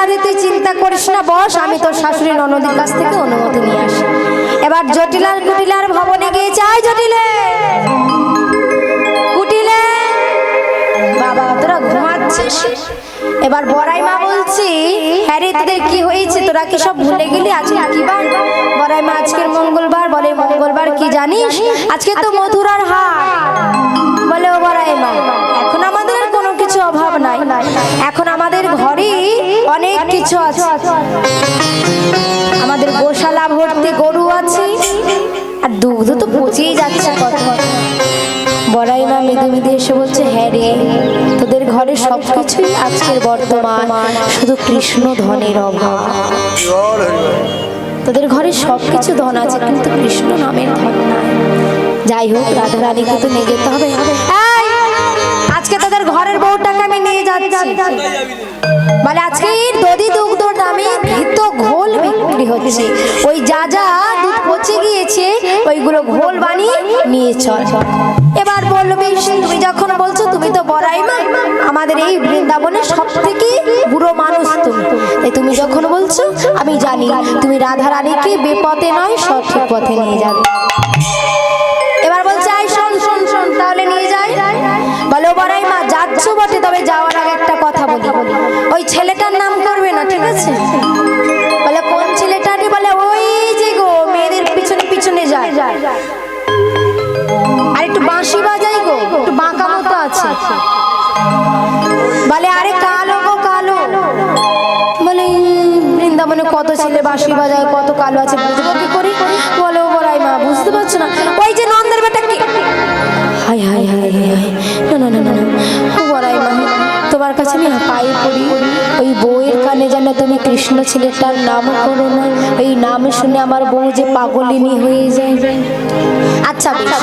রাধে তুই চিন্তা করিস না, বস, আমি তোর শাশুড়ি ননদের কাছ থেকে অনুমতি নিয়ে আসি। এবার জটিলার কুটিলার ভবনে গিয়ে চাই, জটিলে কুটিলে বাবা তোরা ঘুমাচ্ছিস। এবার বড়াই মা বলছি, হ্যাঁ রে তোদের কি হয়েছে, তোরা কি সব ভুলে গেলি? আজকে কি বার? বড়াই মা আজকের মঙ্গলবার। বলে মঙ্গলবার কি জানিস? আজকে তো মথুরার হাট। বলে ও বড়াই মা, এখন আমাদের আর কোনো কিছু অভাব নাই, এখন আমাদের ঘরে অনেক কিছু আছে। আমাদের গোশালা ভর্তি গরু আছে, আর দুধ তো পচেই যাচ্ছে কত। বড়াই মা মেদে মেদে এসে বলছে, হ্যাঁ রে তোদের ঘরে সবকিছুই আজকের বর্তমান, শুধু কৃষ্ণ ধনের অভাব। তোদের ঘরে সবকিছু ধন আছে, কিন্তু কৃষ্ণ নামের ধন নাই। যাই হোক, রাধা রানীকে তো নিয়ে যেতে হবে। আজকে তোদের ঘরের বউটাকে আমি নিয়ে যাচ্ছি। বলে আজকে দধি দুগ্ধ দামে ঘৃত ঘোল বিক্রি হচ্ছে, ওই যা যা দুধ পচে গিয়েছে ওইগুলো ঘোল বানিয়ে নিয়ে চল। এবার বললো বেশ, তুমি যখন বলছো, তুমি তো বড়াই মা, আমাদের এই বৃন্দাবনের সব থেকে বুড়ো মানুষ তুমি, তাই তুমি যখন বলছো আমি জানি তুমি রাধা রানীকে বেপথে নয় সঠিক পথে নিয়ে যাবে। এবার বলছে, আই শোন শোন শোন, তাহলে নিয়ে যাই। বলো বড়াই মা যাচ্ছ বটে, তবে যাওয়ার আগে একটা কথা বলি, ওই ছেলেটার নাম করবে না, ঠিক আছে? বলে কোন ছেলেটাকে? বলে ওই যে গো মেয়েদের পিছনে পিছনে যায়, আর একটু বাঁশি বাজাই গো, একটু বাঁকা মতো আছে। বলে আরে কালো গো কালো। বলে বৃন্দাবনে কত ছেলে বাঁশি বাজায়, কত কালো আছে, বুঝবো কি করি? বলে ও বড়াই মা বুঝতে পারছো না, ওই যে নন্দের বেটা কি। হাই হাই হাই হাই, না না না না, ও বড়াই মা তোমার কাছে আমি পায়ে পড়ি, ওই বউয়ের কানে যেন তুমি কৃষ্ণ ছেলেটার নাম করো না, এই নাম শুনে আমার বউ যে পাগলিনী হয়ে যায়। আচ্ছা বেশ,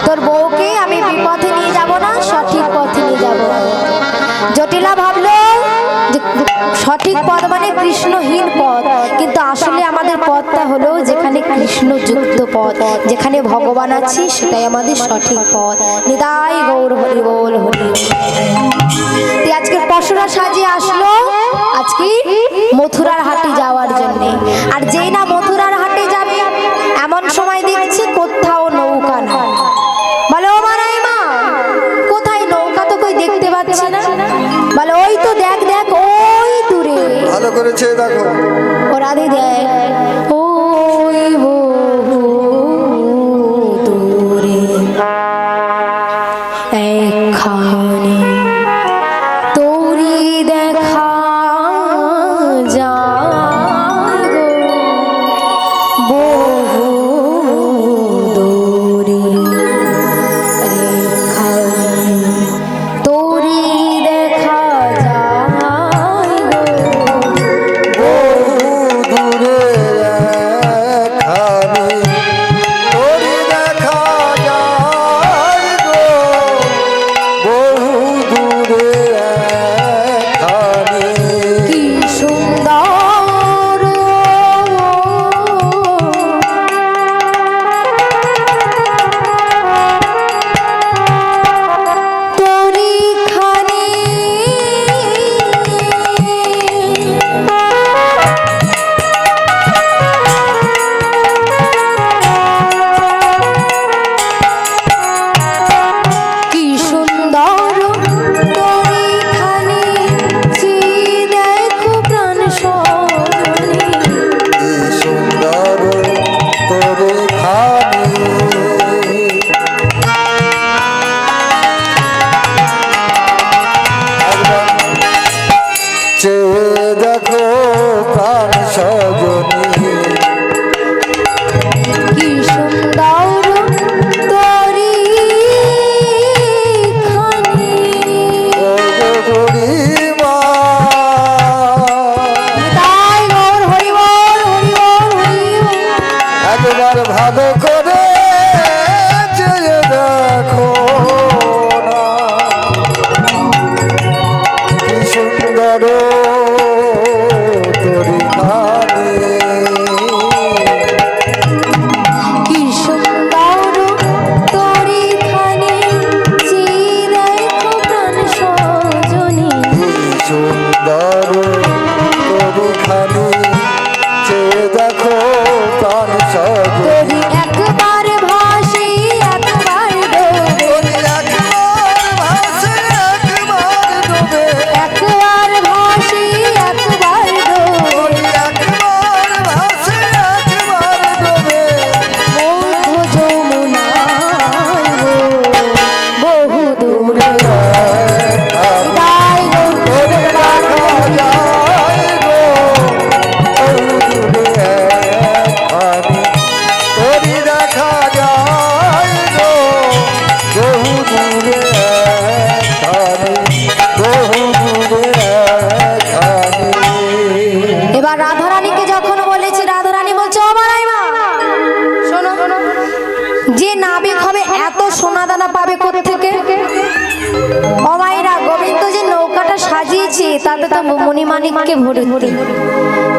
তোর বউকে আমি বিপথে নিয়ে যাব না, সঠিক পথে নিয়ে যাব। জটিলা ভাবলো যে সঠিক পথ মানে কৃষ্ণহীন পথ, কিন্তু আসলে আমাদের পথটা হলো যেখানে কৃষ্ণ যুক্ত পথ, যেখানে ভগবান আছে, সেটাই আমাদের সঠিক পথ। নিতাই গৌর হরি বল হরি। আজকে পশুরা সাজিয়ে আসলো আজকে মথুরার হাটে যাওয়ার জন্য, আর যেই না মথুরার হাটে যাবে এমন সময় দেখছি কোথাও নৌকা না। বলে ও বড়াই মা কোথায় নৌকা তো কই দেখতে পাচ্ছি না। বলে ওই তো দেখ দেখ ওই দূরে। ভালো করেছে দেখো, ও রাধে দেখ ওই বহু দূরে একখানি তোরি দেখা যায় গো, বহু দূরে একখানি তোরি দেখা যায় গো, বহু দূরে একখানি তোরি দেখা যায় গো, বহু দূরে একখানি। কি সুন্দর তোরি খানি, কি সুন্দর তোরি খানি, যে দেখো প্রাণ সজনী। কি সুন্দর তোরে খানি, চেয়ে দেখো প্রাণ সজনী। কি সুন্দর তোরি খানি। ও গো বুড়িমা, তাই গৌর হরি বল হরি বল হরি বল। একবার ভালো করে চেয়ে দেখো না, কি সুন্দর তোরি খানি। কি সুন্দর তোরি খানি, যে দেখো প্রাণ সজনী। কি সুন্দর তোরি খানি চেয়ে দেখো প্রাণ সজনী তোরি একবার ভাসি একবার ডোবে, তোরি একবার ভাসে একবার ডোবে একবার ভাসি একবার ডোবে, তোরি একবার ভাসে একবার ডোবে মধ্য যমুনায় গো, বহু দূরে তাই গো, তোরে দেখা যায় গো বহু দূরে একখানি তোরি দেখা যায় গো বহু দূরে একখানি বহু দূরে একখানি এবার রাধারানীকে যখন বলেছি, রাধারানী বলছে ও মারাইমা শোনো, যে নাবিক হবে এত সোনা দানা পাবে কোত্থেকে? ও মায়েরা, গোবিন্দ যে নৌকাটা সাজিয়েছে তাতে তো মণিমাণিক্যে ভর্তি,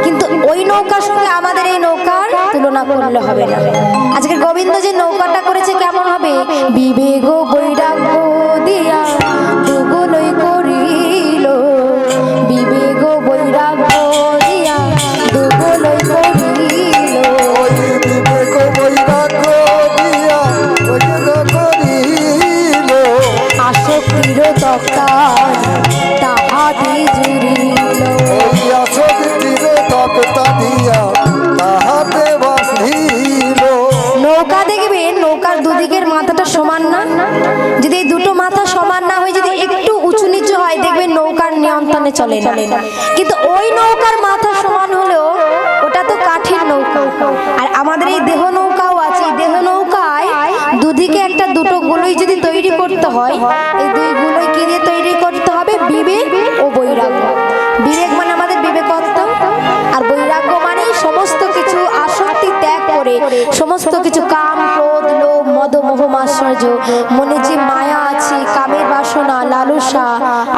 কিন্তু ওই নৌকার সঙ্গে আমাদের এই নৌকার তুলনা করলে হবে না। আজকে গোবিন্দ যে নৌকাটা করেছে কেমন হবে? বিবেক ও বৈরাগ্য দিয়া দুগুলোই করিল, বিবেক ও বৈরাগ্য দিয়া দুগুলোই করিল, ওই বিবেক বৈরাগ্য দিয়া ওজন করিল আসক্তির তক্তার তাহাতে জুড়িল। ওই আসক্তির তক্তা দিয়া তাহাতে বাঁধিল নৌকা দেখবেন, নৌকার দুদিকের মাথাটা সমান না, যদি এই দুটো মাথা সমান না হয়ে যদি একটু উঁচু নিচু হয় দেখবেন নৌকার নিয়ন্ত্রণে চলে না। কিন্তু ওই নৌকার মাথা সমান হলেও ওটা তো কাঠের নৌকা, আর আমাদের এই দেহ নৌকাও আছে। এই দেহ নৌকায় দুদিকে একটা দুটো গুলোই যদি তৈরি করতে হয়, এই দুই গুলোই কি দিয়ে তৈরি করতে হবে? বিবেক ও বৈরাগ্য। বিবেক মানে আমাদের বিবেকত্ব, আর বৈরাগ্য মানে সমস্ত কিছু আসক্তি ত্যাগ করে, সমস্ত কিছু কাম ক্রোধ লোভ মদ মোহ মাৎসর্য, মনে যে মায়া আছে, কামের বাসনা লালসা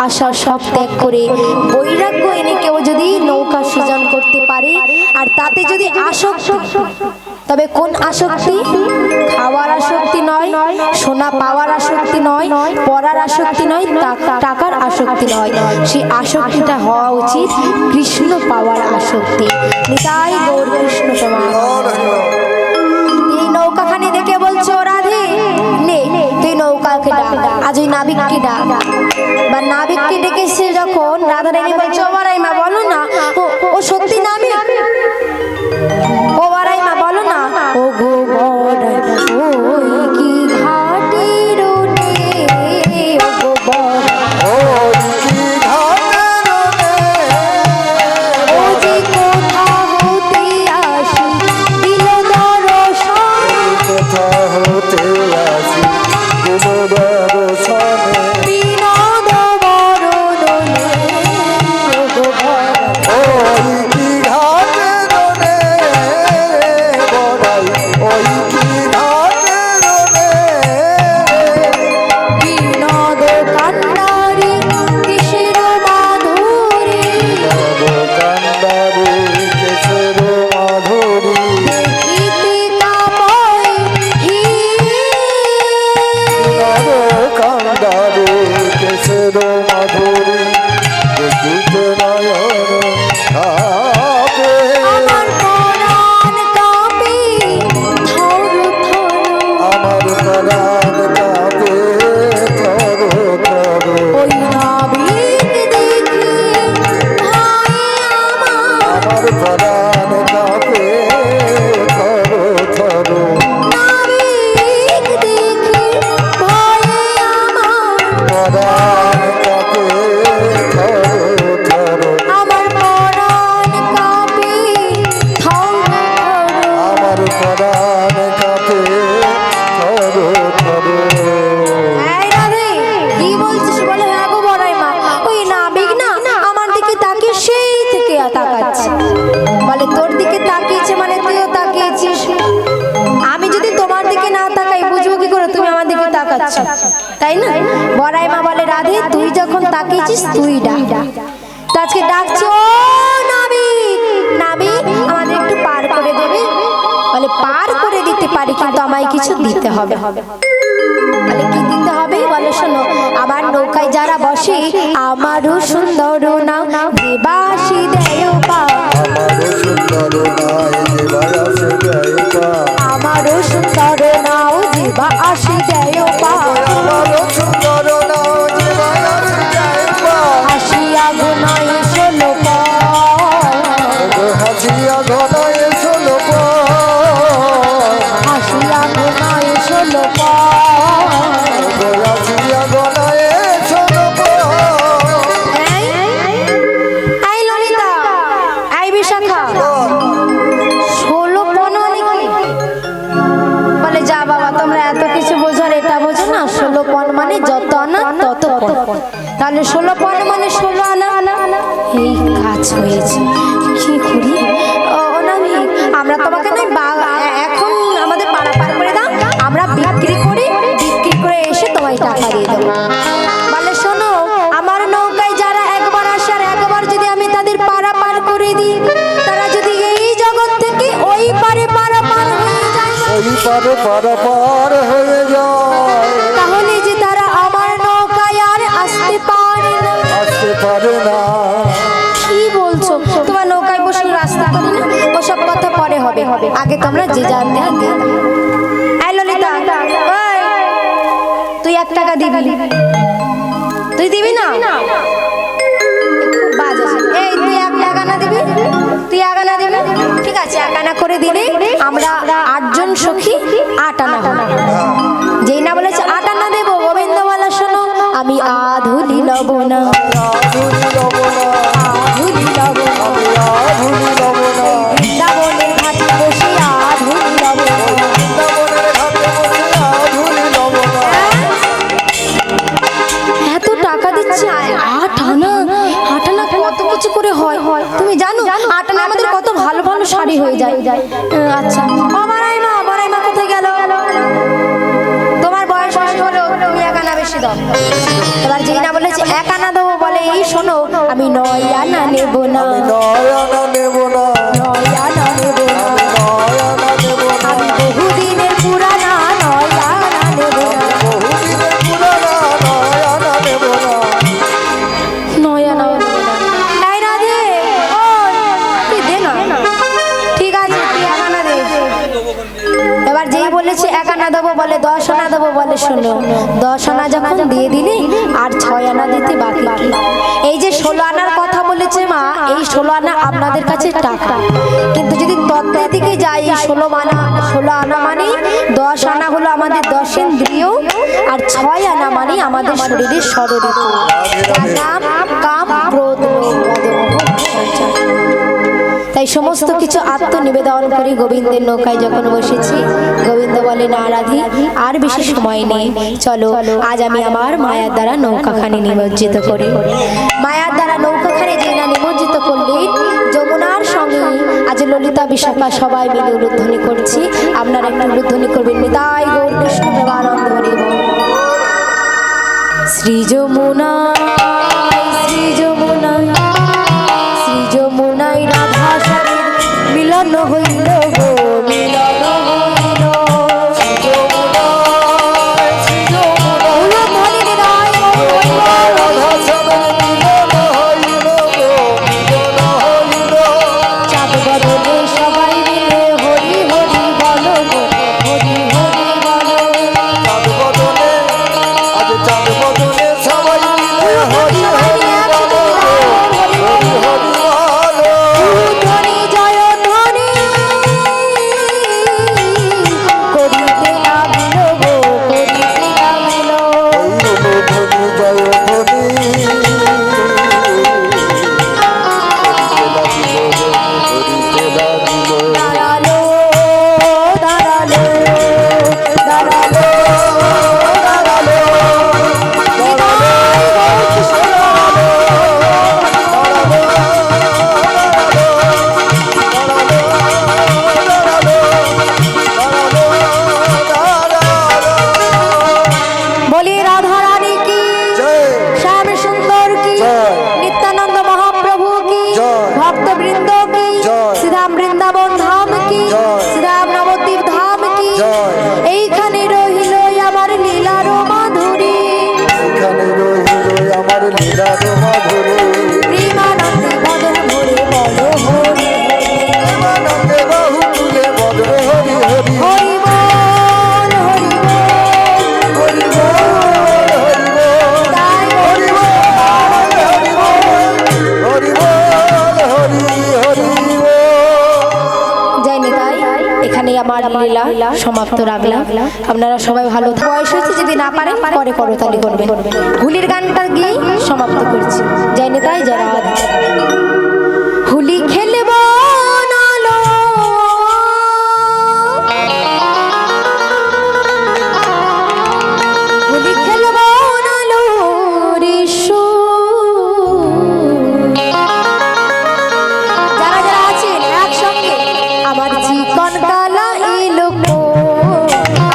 আশা সব ত্যাগ করে বৈরাগ্য এনে কেউ যদি নৌকা সৃজন করতে পারে, আর তাতে যদি আসক্তি, তবে কোন আসক্তি? খাওয়ার আসক্তি নয়, সোনা পাওয়ার আসক্তি নয়, পড়ার আসক্তি নয়, টাকার আসক্তি নয়, সেই আসক্তিটা হওয়া উচিত কৃষ্ণ পাওয়ার আসক্তি। নিতাই গৌর কৃষ্ণ তোমার। এই নৌকাখানি দেখে বলছো রাধে নে তুই নৌকাকে ডাক, আজ ওই নাবিককে ডাক। বা নাবিককে ডেকেছে যখন রাধারানী বলছে ও মারাইমা বলো না, ও সত্যি নাবিক? ও মারাইমা বলো না, ও গো বড়াই ওই কি ঘাটের ওঠে, ও গো বড়াই ওই কি ঘাটের ও যে কোথা হতে আসি দিল দর্শন, কোথা হতে আসি দিল দর্শনে বিনোদ বরদনে, ও গো বড়াই ওই কি ঘাটের বড়াই ওই কি ঘাটের বিনোদ কান্ডারি কিসের মাধুরী, কান্দারে কেশর মাধুরী দেখিতে কাময় কান্দারে কেশর মাধুরী দেখিতে নয়ন কাঁপে আমার পরাণ কাঁপে থর থর, আমার প্রাণ কাঁপে থর থর ওই নাবিক দেখি ভাই আমার, আমার প্রাণ কাঁপে থর থর নাবিক দেখি ভাই আমার, প্রাণ কাঁপে থর থর আমার পরাণ কাঁপে থর থর। আমার প্রাণ কাঁপে থর থর এই রাধে, কি বলছিস? বলে হ্যাঁ গো বড়াই মা, ওই নাবিক না আমার দিকে তাকিয়ে সেই থেকে তাকাচ্ছে। বলে তোর দিকে তাকিয়েছে মানে তুইও তাকিয়েছিস, আমি যদি তোমার দিকে না তাকাই বুঝবো কি করে তুমি আমার দিকে তাকাচ্ছ, তাই না? বড়াই মা বলে রাধে তুই যখন তাকিয়েছিস তুই ডাক। তো আজকে ডাকছি ও নাবিক, নাবিক আমাদের একটু পার করে দেবে? বলে পার করে দিতে পারি কিন্তু আমায় কিছু দিতে হবে। বলে কি দিতে হবে? বলে শোনো, আমার নৌকায় যারা বসে বাসি আমারও সুন্দর নাও যে বাসি দেয় পা আমারও সুন্দর নাই যে বায়াসে দেয় পা আমারও সুন্দর নাও যে বাসি দেয় পা আমারও সুন্দর নাও যে বায়াসে দেয় পা হাসিয়া গুনায় ষোলো পা হাসিয়া ঘনায় ষোলো পা হাসিয়া গুনায় ষোলো পা হাসিয়া ঘনায় ষোলো পা এই ললিতা এই বিশাখা 16 পণ মানে কি? বলে যা বাবা তোমরা এত কিছু বোঝার এটা বোঝো না 16 পণ মানে যত আনা তত পণ তাহলে 16 পণ মানে 16 আনা এই কাজ হয়েছে কি করি ও নামি আমরা তোমাকে নাই এখন আমাদের পাড়া পার করে দাও আমরা বিক্রি করে এসে তোমায় টাকা দিয়ে দেবো বলে শোনো আমার নৌকায় যারা একবার আসে আর একবার যদি আমি তাদের পাড়া পার করে দিই তারা যদি এই জগৎ থেকে ওই পারে পাড়া পার হয়ে যায় ওই পারে পারাপার হয়ে যায় তাহলে যে তারা আমার নৌকায় আর আসতে পারে না আসতে পারে না কি বলছো তোমার নৌকায় বসে রাস্তা করে না ওসব কথা পরে হবে আগে তোমরা যে জানতে এই ললিতা ওই তুই 1 টাকা দিবি তুই দিবি না খুব বাজে এই তুই 1 টাকা না দিবি তুই 1 আনা দিবি ঠিক আছে 1 আনা করে দিলে আমরা 8 জন সখী 8 আনা হবে যেই না বলেছে 8 আনা দেবো গোবিন্দ বলা শোনো আমি আধুলি লব না আধুলি লব না আধুলি লব না আমি আধুলি লব না বৃন্দাবনের ঘাটে বসে আধুলি লব না বৃন্দাবনের ঘাটে বসে আধুলি লব না এত টাকা দিচ্ছে 8 আনা কত কিছু করে হয় তুমি জানো 8 আনা আমাদের কত ভালো ভালো শাড়ি হয়ে যায় আচ্ছা বড়াই মা কোথায় গেল তোমার বয়স বেশি হলো তুমি 1 আনা বেশি দাও এবার যেই না বলেছে 1 আনা দেবো বলে এই শোনো আমি 9 আনা নেব না নয়না নেব না 9 আনা নেব না নয়না নেব না আমি বহুদিনের পুরানা 9 আনা নেব না বহুদিনের পুরানা নয়না নেব না নয়া না এই রাধে ওই তুই দে না ঠিক আছে তুই 1 আনা দে এবার যেই বলেছে 1 আনা দেবো বলে 10 আনা দেবো বলে শোনো 10 আনা যখন দিয়ে দিলি আর 6 আনা দিতে বাকি কি এই যে 16 আনার কথা বলেছে মা এই 16 আনা আপনাদের কাছে টাকা কিন্তু যদি তত্ত্বের দিকে যাই এই 16 আনা মানে 10 আনা হলো আমাদের 10 ইন্দ্রিয় আর 6 আনা মানে আমাদের শরীরের ষড়ঋতু নাম কাম ক্রোধ লোভ মদ মোহ সংসার। তাই সমস্ত কিছু আত্মনিবেদন করে গোবিন্দের নৌকায় যখন বসেছি গোবিন্দ বলে না রাধি আর বেশি সময় নেই চলো আজ আমি আমার মায়ার দ্বারা নৌকাখানি নিমজ্জিত করি মায়ার দ্বারা নৌকাখানি যে না নিমজ্জিত করলেন যমুনার সঙ্গে আজ ললিতা বিশাখা সবাই মিলে উলুধ্বনি করছি আপনারা একটু উলুধ্বনি করবেন তাই গৌর কৃষ্ণ প্রেমানন্দ হরি বল। শ্রী যমুনায় শ্রী যমুনায় শ্রী যমুনায় রাধা স্বামীর মিলন হইল গো মিলন হইল উলুধ্বনি হৃদয় চাঁদ বদলে সবাই মিলে হরি হরি বলো গো হরি হরি বলো ধ্বনি জয় ধ্বনি করিতে লাগিল গো করিতে লাগিল দাঁড়ালো দাঁড়ালো দাঁড়ালো বলি রাধা রানী কি শ্যাম সুন্দর কি জয়। নিত্যানন্দ মহাপ্রভু কি জয়। ভক্তবৃন্দ কি জয়। শ্রীধাম বৃন্দাবন ধাম কি জয়। শ্রীধাম নবদ্বীপ ধাম কি জয়। এইখানে রহিল আমার লীলার মাধুরী এখানে রহিল আমার আমার লীলা সমাপ্ত রাখলাম। আপনারা সবাই ভালো বয়স হয়েছে, যদি না পারেন পরে করতালি করবেন। হোলির গানটা গিয়ে সমাপ্ত করছি। জয় নেতাই জয় রাধা। হোলি খেলব নালো হোলি খেলব নালো রিসু। যারা যারা আছেন একসঙ্গে আমার চিকন কালা এলো গো,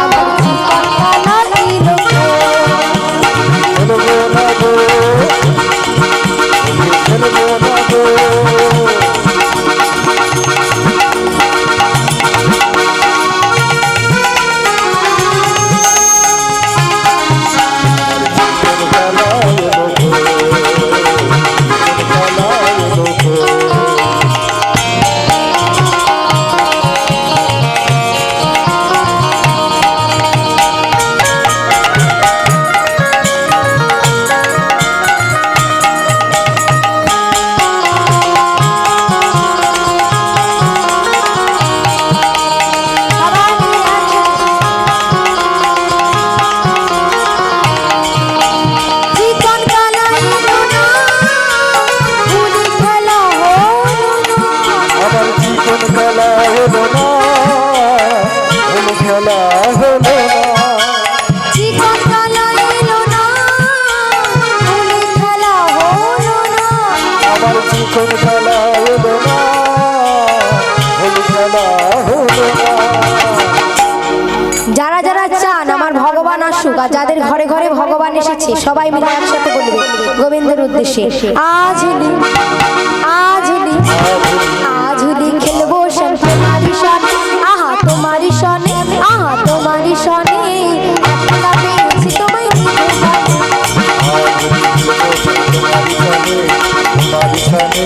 আমার চিকন কালা এলো গো। যারা যারা চান আমার ভগবান আসুক, আর যাদের ঘরে ঘরে ভগবান এসেছে সবাই মিলে একসাথে বলবে গোবিন্দের উদ্দেশ্যে। আজ হোলি আজ হোলি আজ হোলি খেলবো শ্যাম তোমারি সনে, আহা তোমারি সনে, আহা তোমারি সনে। একলা পেয়েছি তোমায় তোমারি সামনে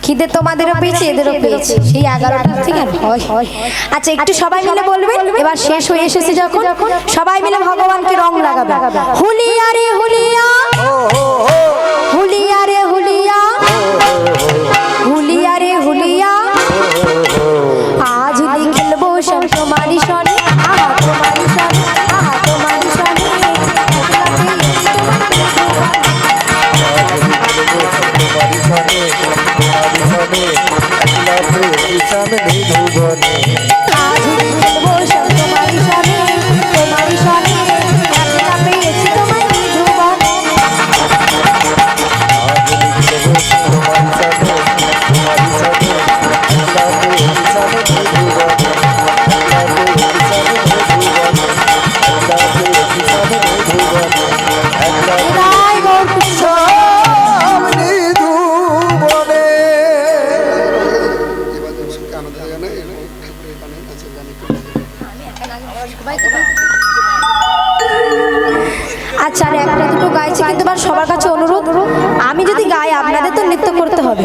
খিদে তোমাদেরও পেয়েছে এদেরও পেয়েছে, সেই 11টা থেকে হয়। আচ্ছা একটু সবাই মিলে বলবেন, এবার শেষ হয়ে এসেছে যখন সবাই মিলে ভগবানকে রং লাগাবে। হুলিয়া রে হুলিয়া, হুলিয়া রে হুলিয়া, হুলিয়া রে হুলিয়া, আজ হোলি খেলবো শ্যাম তোমারি সনে, আহা তোমারি সনে, আহা তোমারি সনে। আজ হোলি খেলবো শ্যাম তোমারি সনে, তোমারি সনে। একলা পেয়েছি তোমায় নিধুবনে। আচ্ছা আর একটা দুটো গাইছি, কিন্তু এবার সবার কাছে অনুরোধ, আমি যদি গাই আপনাদের তো নৃত্য করতে হবে।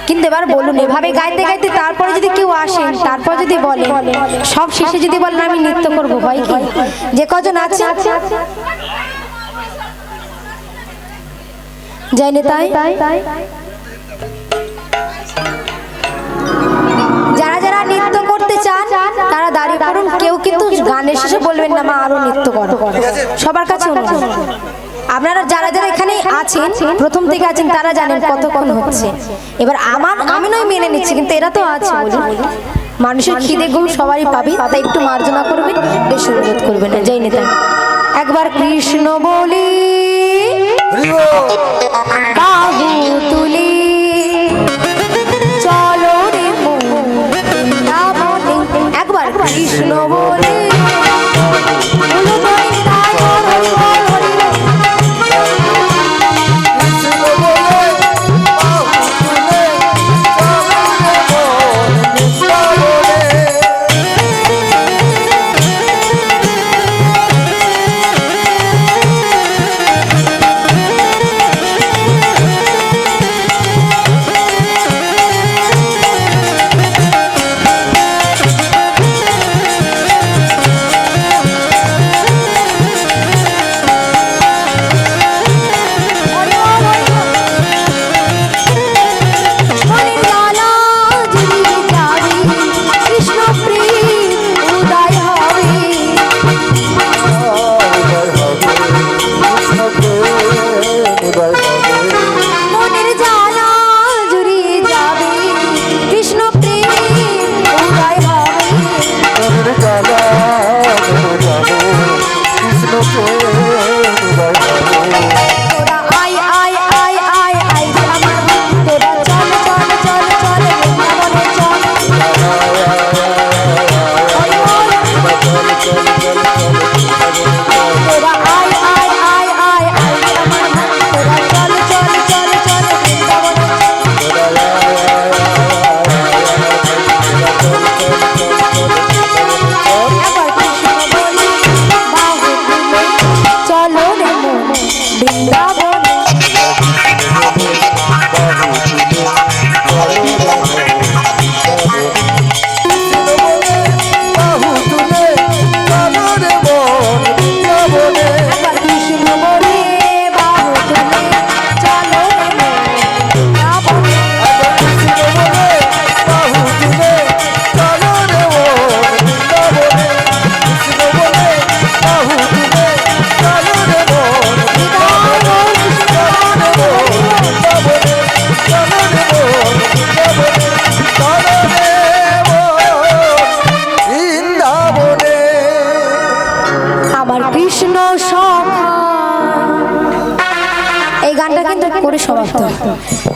কিন্তু এবার বলুন, এভাবে গাইতে গাইতে তারপরে যদি কেউ আসেন, তারপর যদি বলে সব শেষে যদি বলেন আমি নৃত্য করবো, হয় কি? যে কজন আছে জয় নেতাই যারা নৃত্য করতে চান তারা দাঁড়িয়ে পড়ুন, কেউ কিন্তু গানের শেষে বলবেন না মা আরো নৃত্য করো। সবার কাছে অনুরোধ। আপনারা যারা যারা এখানে আছেন, প্রথম থেকে আছেন, তারা জানেন কতক্ষণ হচ্ছে। এবার আমি নয় মেনে নিচ্ছি, কিন্তু এরা তো আছে বলি। মানুষের খিদে ঘুম সবারই পাবে, তাই একটু মার্জনা করবেন, বেশ অনুরোধ করবেন না। জয় নেতা একবার কৃষ্ণ বলি বাহু তুলি চলো রে মন বৃন্দাবনে। একবার কৃষ্ণ বলি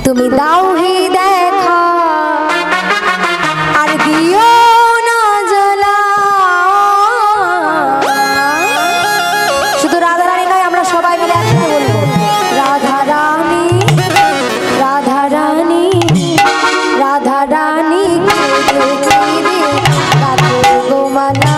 তুমি দাও হি দেখা আর দিও না জ্বালা। শুধু রাধা রানী নয়, আমরা সবাই মিলে একসাথে বলবো রাধা রানী রাধা রানী রাধা রানী গোমালা।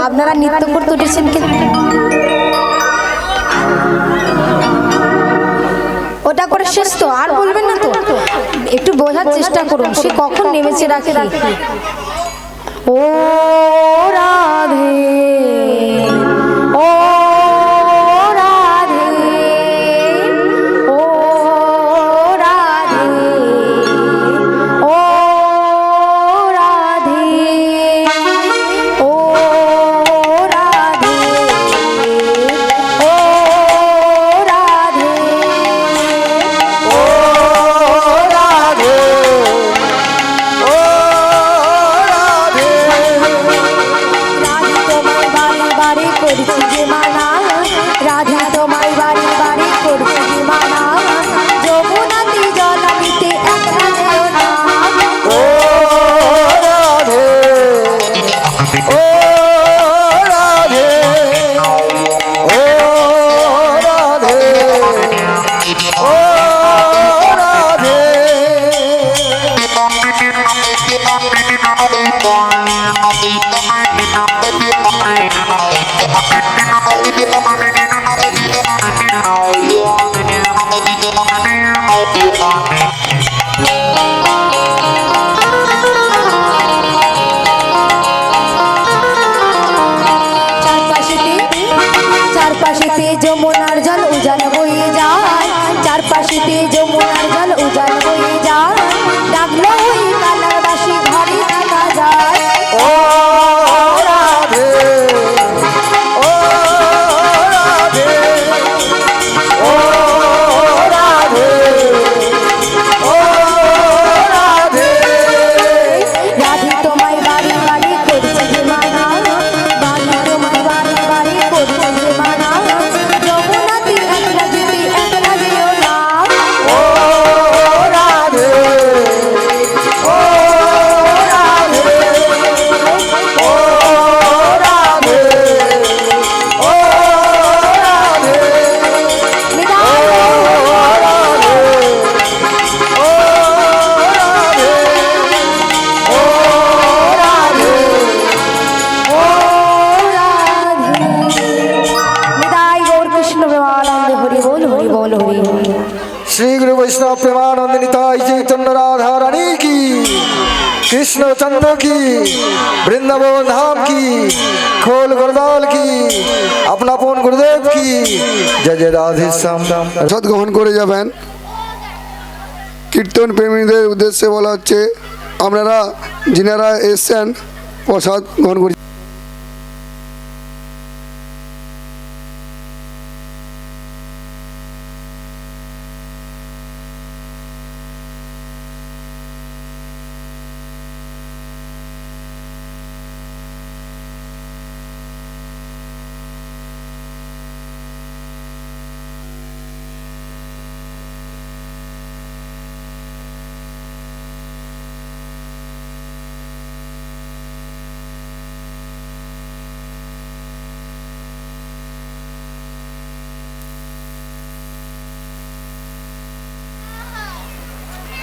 আপনারা নৃত্য করতে উঠেছেন কিন্তু ওটা করে শেষ তো আর বলবেন না তো একটু বোঝার চেষ্টা করুন সে কখন নেমেছে রাখি ও রাধে ও রাধে ও রাধে ও রাধে ও রাধে ও রাধে ও রাধে ও রাধে রাধে তোমায় বাড়ি বাড়ি করছি যে মানা রাধে তোমায় বাড়ি বাড়ি করছি যে মানা যমুনাতে জলামিতে একলা যেও না ও রাধে ও রাধে ও রাধে ও রাধে চারপাশেতে যমুনার জল উজান বয়ে যায় চারপাশেতে যমুনার জল উজান বয়ে যায় ডাকলো ওই কালার বাসি ঘরে থাকা যায় ও রাধে ও রাধে ও রাধে ও রাধে রাধে তোমায় বাড়ি বাড়ি করছে যে মানা বাড়ি তোমায় বাড়ি বাড়ি করছে যে মানা যমুনাতে একলা যেতে একলা যেও না ও রাধে ও রাধে ও রাধে ও রাধে নিদান নিদাই গৌর কৃষ্ণ প্রেমানন্দ হরি বল হরি বল হরি হরি श्री गुरु वैष्णव प्रेमानंद निताई चैतन्य राधा रानी की कृष्ण चंद्र की वृंदावन धाम की खोल गुरदाल की अपना पौन गुरुदेव की जय जय राधे श्याम প্রসাদ গ্রহণ করে যাবেন। কীর্তন প্রেমীদের উদ্দেশ্যে বলা হচ্ছে আপনারা যিনারা এসছেন প্রসাদ গ্রহণ করে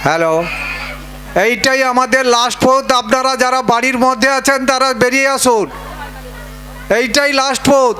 হ্যালো, এইটাই আমাদের লাস্ট পথ। আপনারা যারা বাড়ির মধ্যে আছেন তারা বেরিয়ে আসুন, এইটাই লাস্ট পথ।